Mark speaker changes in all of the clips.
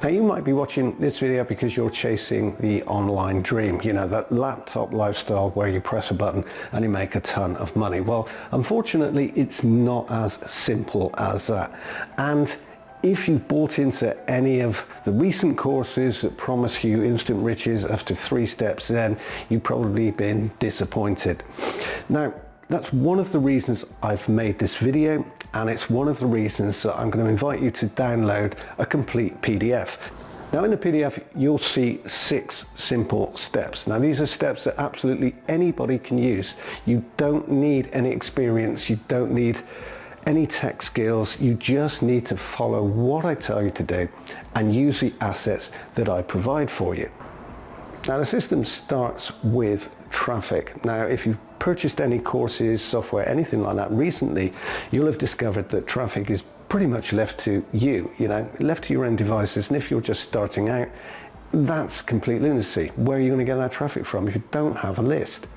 Speaker 1: Now you might be watching this video because you're chasing the online dream, you know, that laptop lifestyle where you press a button and you make a ton of money. Well, unfortunately, it's not as simple as that. And if you've bought into any of the recent courses that promise you instant riches after 3 steps, then you've probably been disappointed. Now, that's one of the reasons I've made this video, and it's one of the reasons that I'm going to invite you to download a complete PDF. Now in the PDF you'll see 6 simple steps. Now these are steps that absolutely anybody can use. You don't need any experience, you don't need any tech skills, you just need to follow what I tell you to do and use the assets that I provide for you. Now the system starts with traffic. Now if you've purchased any courses, software, anything like that recently, you'll have discovered that traffic is pretty much left to you, left to your own devices. And if you're just starting out, that's complete lunacy. Where are you going to get that traffic from if you don't have a list?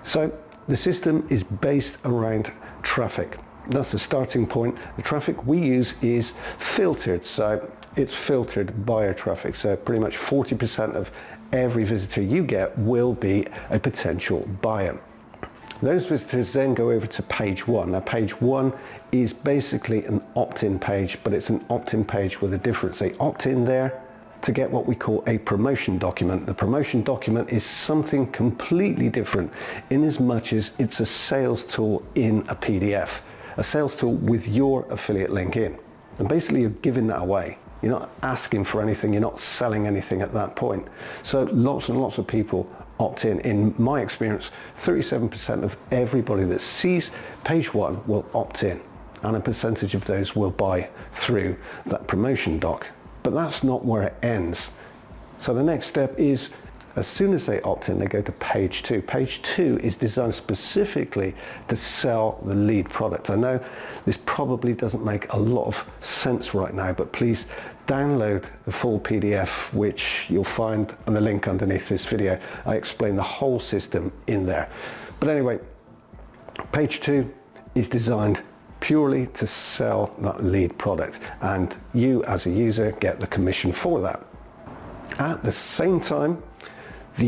Speaker 1: So the system is based around traffic. That's the starting point. The traffic we use is filtered, so it's filtered buyer traffic. So pretty much 40% of every visitor you get will be a potential buyer. Those visitors then go over to page 1. Now page 1 is basically an opt-in page, but it's an opt-in page with a difference. They opt in there to get what we call a promotion document. The promotion document is something completely different in as much as it's a sales tool in a PDF, a sales tool with your affiliate link in. And basically you're giving that away. You're not asking for anything, you're not selling anything at that point. So lots and lots of people opt in. In my experience, 37% of everybody that sees page 1 will opt in, and a percentage of those will buy through that promotion doc. But that's not where it ends. So the next step is, as soon as they opt in, they go to page 2. Page 2 is designed specifically to sell the lead product. I know this probably doesn't make a lot of sense right now, but please download the full PDF, which you'll find on the link underneath this video. I explain the whole system in there. But anyway, page 2 is designed purely to sell that lead product, and you as a user get the commission for that. At the same time, the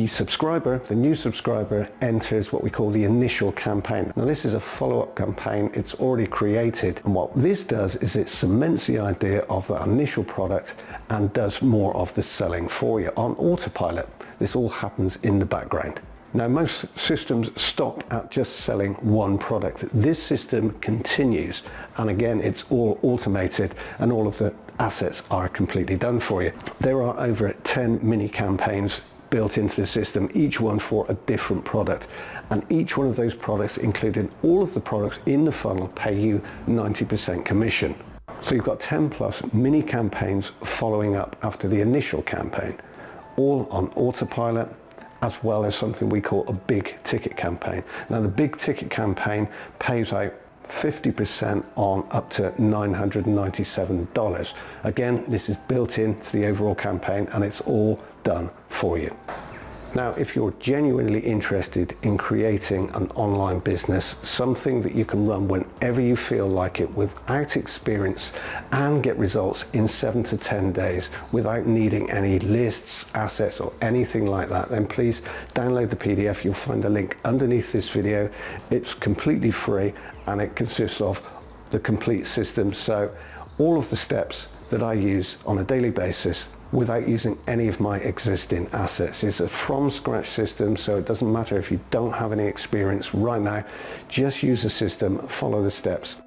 Speaker 1: new subscriber enters what we call the initial campaign. Now this is a follow-up campaign, it's already created, and what this does is it cements the idea of that initial product and does more of the selling for you on autopilot. This all happens in the background. Now most systems stop at just selling one product. This system continues, and again it's all automated and all of the assets are completely done for you. There are over 10 mini campaigns built into the system, each one for a different product, and each one of those products, including all of the products in the funnel, pay you 90% commission. So you've got 10 plus mini campaigns following up after the initial campaign, all on autopilot, as well as something we call a big ticket campaign. Now the big ticket campaign pays out 50% on up to $997. Again, this is built into the overall campaign and it's all done for you. Now, if you're genuinely interested in creating an online business, something that you can run whenever you feel like it without experience and get results in 7 to 10 days without needing any lists, assets or anything like that, then please download the PDF. You'll find the link underneath this video. It's completely free and it consists of the complete system. So all of the steps that I use on a daily basis without using any of my existing assets. It's a from scratch system, so it doesn't matter if you don't have any experience right now. Just use the system, follow the steps,